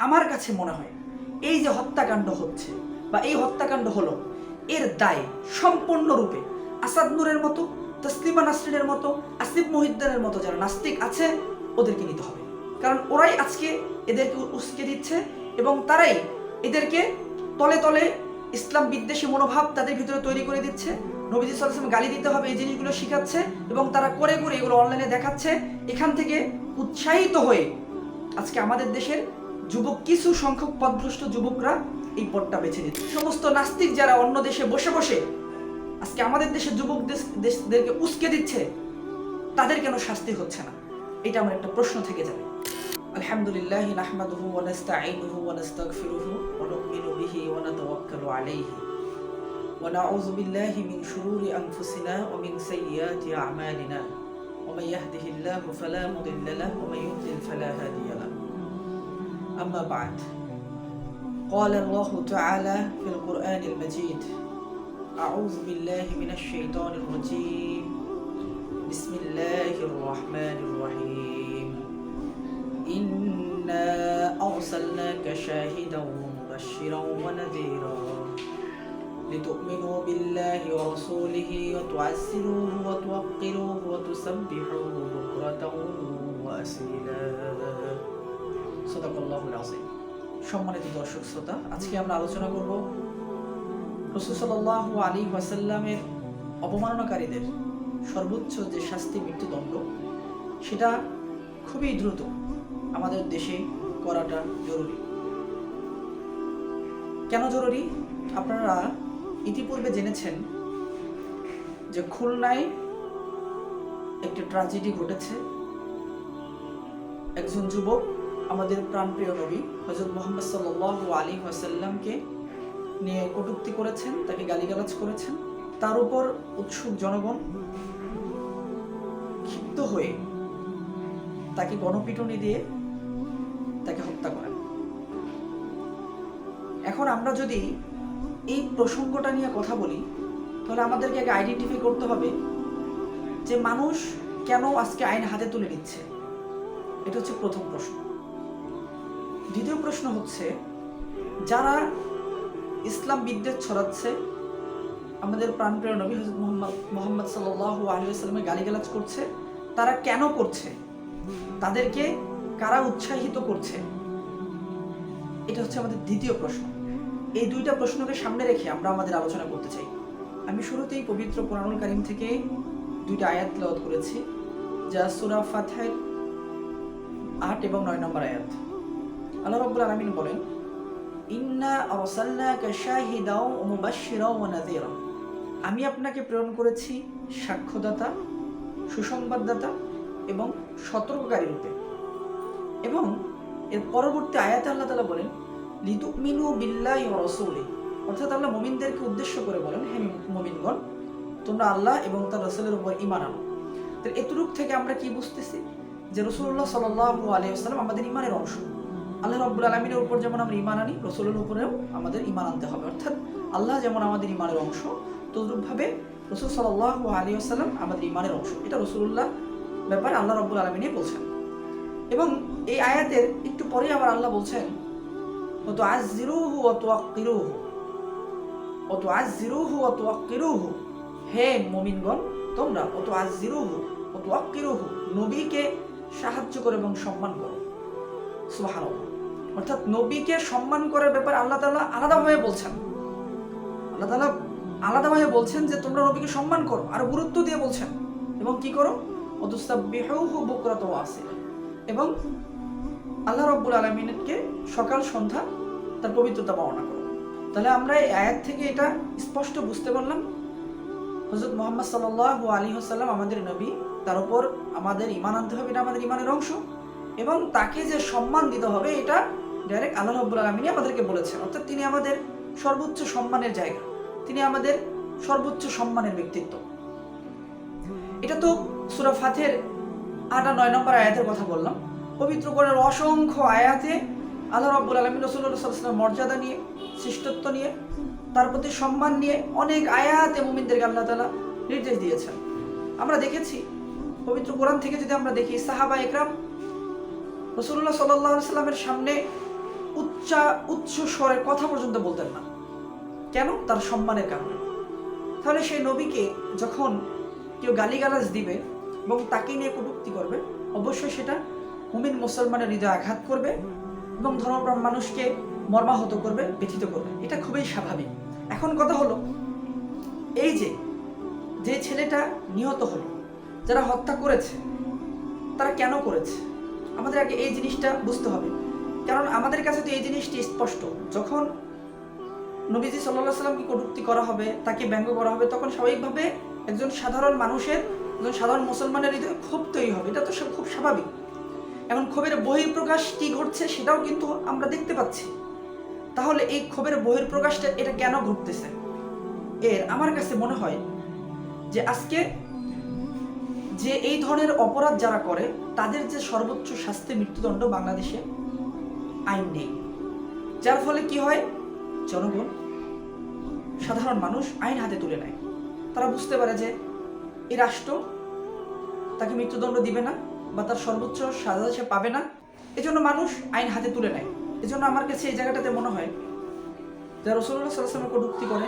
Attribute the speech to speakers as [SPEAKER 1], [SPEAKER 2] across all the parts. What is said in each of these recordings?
[SPEAKER 1] আমার কাছে মনে হয় এই যে হত্যাকাণ্ড হচ্ছে বা এই হত্যাকাণ্ড হলো, এর দায় সম্পূর্ণরূপে আসাদ নূরের মতো, তসলিমা নাসরিনের মতো, আসিফ মহিউদ্দিনের মতো যারা নাস্তিক আছে ওদেরকে নিতে হবে। কারণ ওরাই আজকে এদেরকে উস্কে দিচ্ছে এবং তারাই এদেরকে তলে তলে ইসলাম বিদ্বেষী মনোভাব তাদের ভিতরে তৈরি করে দিচ্ছে। নবীজি সাল্লাল্লাহু আলাইহি ওয়াসাল্লাম গালি দিতে হবে এই জিনিসগুলো শিখাচ্ছে এবং তারা করে করে এগুলো অনলাইনে দেখাচ্ছে। এখান থেকে উৎসাহিত হয়ে আজকে আমাদের দেশের যুবক, কিছু সংখ্যক পথভ্রষ্ট যুবকরা এই পথটা বেছে নিচ্ছে। সমস্ত নাস্তিক যারা অন্য দেশে বসে বসে আজকে আমাদের দেশের যুবকদেরকে উস্কে দিচ্ছে, তাদের কেন শাস্তি হচ্ছে না? এটা আমার একটা প্রশ্ন থেকে যাবে। আলহামদুলিল্লাহ নাহমাদুহু ওয়া নাস্তাঈনুহু ওয়া নাস্তাগফিরুহু ওয়া নু'মিনু বিহি ওয়া নাতাওয়াক্কালু আলাইহি ওয়া নাউযু বিল্লাহি মিন শুরুরি আনফুসিনা ওয়া মিন সাইয়্যাতি আ'মালিনা ওয়া মান ইয়াহদিহিল্লাহু ফালা মুদিল্লা লাহু ওয়া মান ইউদ্লিল ফালা হাদিয়া লাহু। আম্মা বা'দ। قال الله تعالى في القرآن المجيد: أعوذ بالله من الشيطان الرجيم بسم الله الرحمن الرحيم إنا أرسلناك شاهدا ومبشرا ونذيرا لتؤمنوا بالله ورسوله وتعزروه وتوقروه وتسبحوه بكرة وأصيلا صدق الله العظيم। সম্মানিত দর্শক শ্রোতা, আজকে আমরা আলোচনা করব রাসূল সাল্লাল্লাহু আলাইহি ওয়াসাল্লামের অপমাননাকারীদের সর্বোচ্চ যে শাস্তি, মৃত্যুদণ্ড, সেটা খুবই দ্রুত আমাদের দেশে করাটা জরুরি। কেন জরুরি? আপনারা ইতিপূর্বে জেনেছেন যে খুলনায় একটি ট্র্যাজেডি ঘটেছে। একজন যুবক আমাদের প্রাণপ্রিয় নবী হযরত মুহাম্মদ সাল্লাল্লাহু আলাইহি ওয়াসাল্লামকে নিয়ে কটূক্তি করেছেন, তাকে গালিগালাজ করেছেন। তার উপর উৎসুক জনগণ ক্ষিপ্ত হয়ে তাকে গণপিটুনি দিয়ে তাকে হত্যা করেন। এখন আমরা যদি এই প্রসঙ্গটা নিয়ে কথা বলি, তাহলে আমাদেরকে আগে আইডেন্টিফাই করতে হবে যে মানুষ কেন আজকে আইন হাতে তুলে নিচ্ছে। এটা হচ্ছে প্রথম প্রশ্ন। দ্বিতীয় প্রশ্ন হচ্ছে, যারা ইসলাম বিদ্বেষ ছড়াচ্ছে, আমাদের প্রাণপ্রিয় নবী হযরত মুহাম্মদ সাল্লাল্লাহু আলাইহি ওয়াসাল্লামের গালিগালাজ করছে, তারা কেন করছে? তাদেরকে কারা উৎসাহিত করছে? এটা হচ্ছে আমাদের দ্বিতীয় প্রশ্ন। এই দুইটা প্রশ্নকে সামনে রেখে আমরা আমাদের আলোচনা করতে চাই। আমি শুরুতেই পবিত্র কোরআনুল কারীম থেকে দুইটা আয়াত তেলাওয়াত করেছি, যা সূরা ফাতহের 8 এবং 9 নম্বর আয়াত। আল্লাহ রাব্বুল আলামিন বলেন, ইন্না আরসালনাকা শাহিদাও ওয়া মুবাশশিরাও ওয়া নাযীরা। আমি আপনাকে প্রেরণ করেছি সাক্ষ্যদাতা, সুসংবাদদাতা এবং সতর্ককারী রূপে। এবং এর পরবর্তী আয়াতে আল্লাহ তাআলা বলেন, লিতুমিনু বিল্লাহি ওয়া রাসূলিহি। অর্থাৎ আল্লাহ মুমিনদেরকে উদ্দেশ্য করে বলেন, হে মুমিনগণ, তোমরা আল্লাহ এবং তার রাসূলের উপর ঈমান আনো। তো এতটুক থেকে আমরা কি বুঝতেছি? যে রাসূলুল্লাহ সাল্লাল্লাহু আলাইহি ওয়াসাল্লাম আমাদের ঈমানের অংশ। আল্লাহ রাব্বুল আলামিনের উপর যেমন আমরা ঈমান আনি, রাসূলের উপরেও আমাদের ঈমান আনতে হবে। অর্থাৎ আল্লাহ যেমন আমাদের ঈমানের অংশ, তদ্রূপভাবে রাসূল সাল্লাল্লাহু আলাইহি ওয়াসাল্লাম আমাদের ঈমানের অংশ। এটা রাসূলুল্লাহ ব্যাপারে আল্লাহ রাব্বুল আলামিনই বলছেন। এবং এই আয়াতের একটু পরেই আবার আল্লাহ বলছেন, ওয়া তুআযজিরুহু ওয়া তুওয়াক্কিরুহু ওয়া তুআযজিরুহু ওয়া তুওয়াক্কিরুহু। হে মুমিনগণ, তোমরা ওয়া তুআযজিরুহু ওয়া তুওয়াক্কিরুহু, নবীকে সাহায্য করো এবং সম্মান করো। সুবহানাল্লাহ। অর্থাৎ নবীকে সম্মান করার ব্যাপারে আল্লাহ তাআলা আলাদাভাবে বলছেন। আল্লাহ তাআলা আলাদাভাবে বলছেন যে তোমরা নবীকে সম্মান করো, আর গুরুত্ব দিয়ে বলছেন। এবং কি করো? ওয়া তুসাব্বিহুহু বুকরাতাও ওয়া আসীলা। এবং আল্লাহ রাব্বুল আলামিনকে সকাল সন্ধ্যা তার পবিত্রতা বর্ণনা করো। তাহলে আমরা এই আয়াত থেকে এটা স্পষ্ট বুঝতে পারলাম, হযরত মুহাম্মদ সাল্লাল্লাহু আলাইহি ওয়াসাল্লাম আমাদের নবী, তার উপর আমাদের ঈমান আনতে হবে, এটা আমাদের ঈমানের অংশ। এবং তাকে যে সম্মান দিতে হবে, এটা ডাইরেক্ট আল্লাহ রাব্বুল আলামিনই আমাদেরকে বলেছেন। অর্থাৎ তিনি আমাদের সর্বোচ্চ সম্মানের জায়গা, তিনি আমাদের সর্বোচ্চ সম্মানের ব্যক্তিত্ব। এটা তো সূরা ফাতহের 8 আর 9 নম্বর আয়াতের কথা বললাম। পবিত্র কোরআনের অসংখ্য আয়াতে আল্লাহ রাব্বুল আলামিন রাসূলুল্লাহ সাল্লাল্লাহু আলাইহি ওয়াসাল্লামের মর্যাদা নিয়ে, শ্রেষ্ঠত্ব নিয়ে, তার প্রতি সম্মান নিয়ে অনেক আয়াতে মুমিনদেরকে আল্লাহ তাআলা নির্দেশ দিয়েছেন। আমরা দেখেছি পবিত্র কোরআন থেকে যদি আমরা দেখি, সাহাবা একরাম রাসূলুল্লাহ সাল্লাল্লাহু আলাইহি ওয়াসাল্লামের সামনে উচ্চ স্বরে কথা পর্যন্ত বলতেন না। কেন? তার সম্মানের কারণে। তাহলে সেই নবীকে যখন কেউ গালিগালাজ দিবে এবং তাকে নিয়ে কটূক্তি করবে, অবশ্যই সেটা মুমিন মুসলমানের হৃদয়ে আঘাত করবে এবং ধর্মপ্রাণ মানুষকে মর্মাহত করবে, ব্যথিত করবে। এটা খুবই স্বাভাবিক। এখন কথা হলো, এই যে ছেলেটা নিহত হলো, যারা হত্যা করেছে তারা কেন করেছে, আমাদের আগে এই জিনিসটা বুঝতে হবে। কারণ আমাদের কাছে তো এই জিনিসটি স্পষ্ট, যখন নবীজি সাল্লাল্লাহু আলাইহি ওয়াসাল্লামকে কটূক্তি করা হবে, তাকে ব্যঙ্গ করা হবে, তখন স্বাভাবিকভাবে একজন সাধারণ মানুষের, একজন সাধারণ মুসলমানের হৃদয়ে ক্ষোভ তৈরি হবে। এটা তো খুব স্বাভাবিক। এখন ক্ষোভের বহিঃপ্রকাশ কি ঘটছে সেটাও কিন্তু আমরা দেখতে পাচ্ছি। তাহলে এই ক্ষোভের বহিঃপ্রকাশটা এটা কেন ঘটতেছে? আমার কাছে মনে হয় যে আজকে যে এই ধরনের অপরাধ যারা করে তাদের যে সর্বোচ্চ শাস্তি মৃত্যুদণ্ড, বাংলাদেশে আইন নেই। যার ফলে কি হয়, জনগণ, সাধারণ মানুষ আইন হাতে তুলে নেয়। তারা বুঝতে পারে যে এই রাষ্ট্র তাকে মৃত্যুদণ্ড দিবে না বা তার সর্বোচ্চ সাজা সে পাবে না, এজন্য মানুষ আইন হাতে তুলে নেয়। এজন্য আমার কাছে এই জায়গাটাতে মনে হয়, যারা রাসূলুল্লাহ সাল্লাল্লাহু আলাইহি ওয়াসাল্লামকে কটূক্তি করে,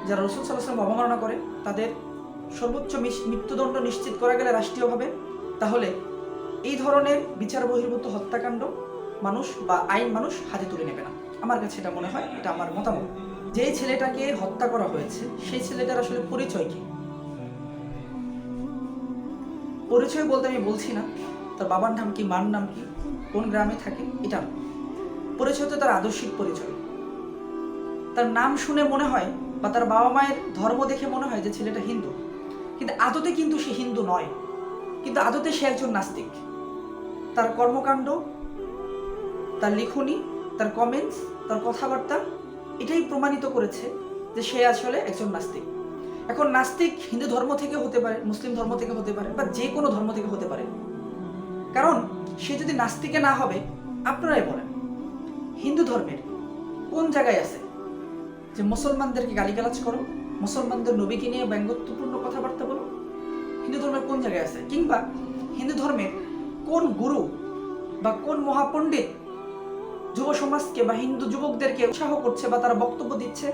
[SPEAKER 1] যারা রাসূল সাল্লাল্লাহু আলাইহি ওয়াসাল্লামকে অবমাননা করে, তাদের সর্বোচ্চ মৃত্যুদণ্ড নিশ্চিত করা গেলে রাষ্ট্রীয়ভাবে, তাহলে এই ধরনের বিচার বহির্ভূত হত্যাকাণ্ড মানুষ বা আইন মানুষ হাতে তুলে নেবে না। আমার কাছে এটা মনে হয়, এটা আমার মতামত। যে ছেলেটাকে হত্যা করা হয়েছে সেই ছেলেটার আসলে পরিচয় কি? পরিচয় বলতে আমি বলছি না তার বাবার নাম কি, মার নাম কি, কোন গ্রামে থাকে, এটা না। পরিচয় তো তার আদর্শিক পরিচয়। তার নাম শুনে মনে হয় বা তার বাবা মায়ের ধর্ম দেখে মনে হয় যে ছেলেটা হিন্দু, কিন্তু আদতে কিন্তু সে হিন্দু নয়, কিন্তু আদতে সে একজন নাস্তিক। তার কর্মকাণ্ড, তার লিখনি, তার কমেন্টস, তার কথাবার্তা এটাই প্রমাণিত করেছে যে সে আসলে একজন নাস্তিক। এখন নাস্তিক হিন্দু ধর্ম থেকে হতে পারে, মুসলিম ধর্ম থেকে হতে পারে, বা যে কোনো ধর্ম থেকে হতে পারে। কারণ সে যদি নাস্তিকে না হবে, আপনারাই বলেন হিন্দু ধর্মের কোন জায়গায় আছে যে মুসলমানদেরকে গালিগালাজ করো, মুসলমানদের নবীকে নিয়ে ব্যঙ্গত্বপূর্ণ কথাবার্তা বলো? হিন্দু ধর্মের কোন জায়গায় আছে? কিংবা হিন্দু ধর্মের কোন গুরু বা কোন মহাপণ্ডিত যুব সমাজকে বা হিন্দু যুবকদেরকে উৎসাহ করছে বা তারা বক্তব্য দিচ্ছে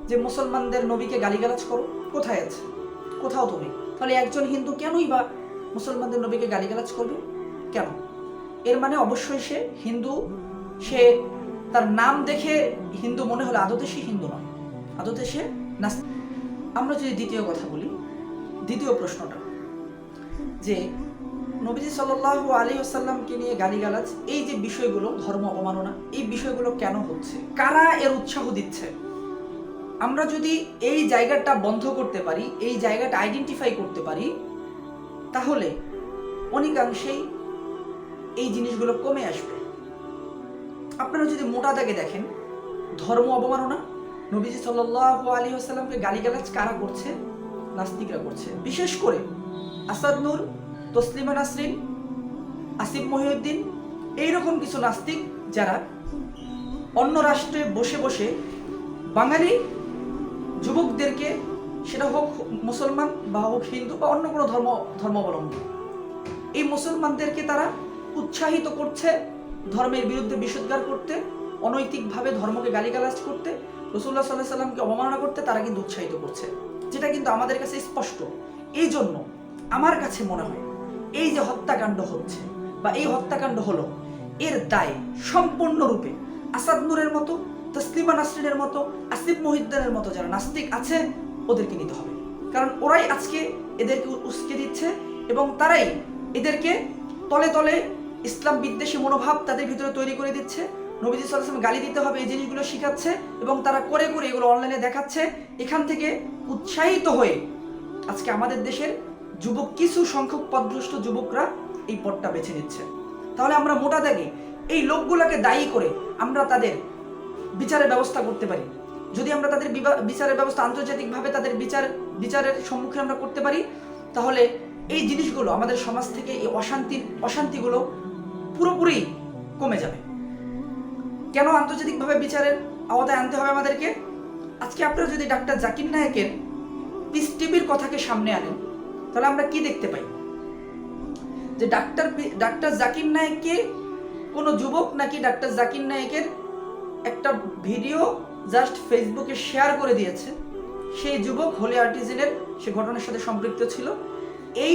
[SPEAKER 1] যে মুসলমানদের নবীকে গালিগালাজ করো? কোথায় আছে? কোথাও তো নেই। তাহলে একজন হিন্দু কেনই বা মুসলমানদের নবীকে গালিগালাজ করবে? কেন? এর মানে অবশ্যই সে হিন্দু, সে তার নাম দেখে হিন্দু মনে হলে আদতে সে হিন্দু নয়, আদতে সে নাস্তিক। আমরা যদি দ্বিতীয় কথা বলি, দ্বিতীয় প্রশ্নটা যে নবীজি সাল্লাল্লাহু আলাইহি ওয়াসাল্লামকে নিয়ে গালিগালাজ, এই যে বিষয়গুলো, ধর্ম অবমাননা, এই বিষয়গুলো কেন হচ্ছে? কারা এর উৎসাহ দিচ্ছে? আমরা যদি এই জায়গাটা বন্ধ করতে পারি, এই জায়গাটা আইডেন্টিফাই করতে পারি, তাহলে অনেকাংশেই এই জিনিসগুলো কমে আসবে। আপনারা যদি মোটা দাগে দেখেন, ধর্ম অবমাননা, নবীজি সাল্লাল্লাহু আলাইহি ওয়াসাল্লামকে গালিগালাজ কারা করছে? নাস্তিকরা করছে। বিশেষ করে আসাদ নূর, তসলিমা নাসরিন, আসিফ মহিউদ্দিন, এইরকম কিছু নাস্তিক যারা অন্য রাষ্ট্রে বসে বসে বাঙালি যুবকদেরকে, সেটা হোক মুসলমান বা হোক হিন্দু বা অন্য কোনো ধর্মাবলম্বী, এই মুসলমানদেরকে তারা উৎসাহিত করছে ধর্মের বিরুদ্ধে বিষোদ্গার করতে, অনৈতিকভাবে ধর্মকে গালিগালাজ করতে, রাসূলুল্লাহ সাল্লাল্লাহু আলাইহি সাল্লামকে অবমাননা করতে তারা কিন্তু উৎসাহিত করছে, যেটা কিন্তু আমাদের কাছে স্পষ্ট। এই জন্য আমার কাছে মনে হয় এই যে হত্যাকাণ্ড হচ্ছে বা এই হত্যাকাণ্ড হলো, এর দায় সম্পূর্ণরূপে আসাদ নূরের মতো, তসলিমা নাসরিনের মতো, আসিফ মহিউদ্দিনের মতো যারা নাস্তিক আছে ওদেরকে নিতে হবে। কারণ ওরাই আজকে এদেরকে উস্কে দিচ্ছে এবং তারাই এদেরকে তলে তলে ইসলাম বিদ্বেষী মনোভাব তাদের ভিতরে তৈরি করে দিচ্ছে। নবীজি সাল্লাল্লাহু আলাইহি ওয়াসাল্লাম গালি দিতে হবে এই জিনিসগুলো শিখাচ্ছে এবং তারা করে করে এগুলো অনলাইনে দেখাচ্ছে। এখান থেকে উৎসাহিত হয়ে আজকে আমাদের দেশের যুবক, কিছু সংখ্যক পথভ্রষ্ট যুবকরা এই পথটা বেছে নিচ্ছে। তাহলে আমরা মোটা দাগে এই লোকগুলোকে দায়ী করে আমরা তাদের বিচারের ব্যবস্থা করতে পারি। যদি আমরা তাদের বিচারের ব্যবস্থা আন্তর্জাতিকভাবে তাদের বিচারের সম্মুখে আমরা করতে পারি, তাহলে এই জিনিসগুলো আমাদের সমাজ থেকে, এই অশান্তিগুলো পুরোপুরি কমে যাবে। কেন আন্তর্জাতিকভাবে বিচারের আওতায় আনতে হবে আমাদেরকে? আজকে আপনারা যদি ডাক্তার জাকির নায়েকের পিস টিভির কথাকে সামনে আনেন, তাহলে আমরা কি দেখতে পাই? যে ডাক্তার জাকির নায়েককে কোনো যুবক নাকি ডাক্তার জাকির নায়েকের একটা ভিডিও জাস্ট ফেসবুকে শেয়ার করে দিয়েছে, সেই যুবক হোলি আর্টিজেনের সে ঘটনার সাথে সম্পৃক্ত ছিল। এই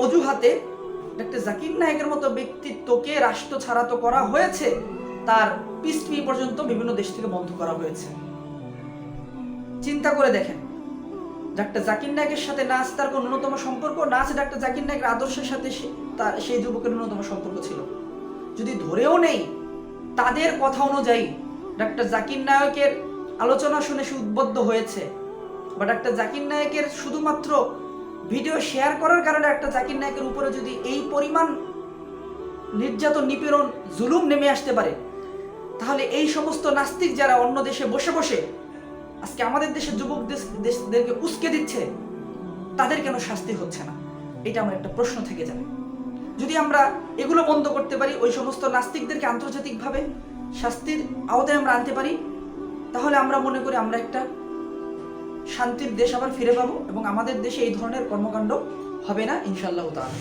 [SPEAKER 1] অজুহাতে ডাক্তার জাকির নায়েকের মতো ব্যক্তিত্বকে রাষ্ট্র ছাড়া তো করা হয়েছে, তার পিএসপি পর্যন্ত বিভিন্ন দেশ থেকে বন্ধ করা হয়েছে। চিন্তা করে দেখেন, ডাক্তার জাকির নায়েকের সাথে নাচ তার কোনো ন্যূনতম সম্পর্ক, নাচ ডাক্তার জাকির নায়েকের আদর্শের সাথে তার সেই যুবকের ন্যূনতম সম্পর্ক ছিল। যদি ধরেও নেই তাদের কথা অনুযায়ী ডাক্তার জাকির নায়েকের আলোচনা শুনে সে উদ্বুদ্ধ হয়েছে, বা ডাক্তার জাকির নায়েকের শুধুমাত্র ভিডিও শেয়ার করার কারণে ডাক্তার জাকির নায়েকের উপরে যদি এই পরিমাণ নির্যাতন, নিপীড়ন, জুলুম নেমে আসতে পারে, তাহলে এই সমস্ত নাস্তিক যারা অন্য দেশে বসে বসে আজকে আমাদের দেশের যুবকদেরকে উস্কে দিচ্ছে, তাদের কেন শাস্তি হচ্ছে না? এটা আমার একটা প্রশ্ন থেকে যাবে। যদি আমরা এগুলো বন্ধ করতে পারি, ওই সমস্ত নাস্তিকদেরকে আন্তর্জাতিকভাবে শাস্তির আওতায় আমরা আনতে পারি, তাহলে আমরা মনে করি আমরা একটা শান্তির দেশ আবার ফিরে পাবো এবং আমাদের দেশে এই ধরনের কর্মকাণ্ড হবে না ইনশাআল্লাহ তাআলা।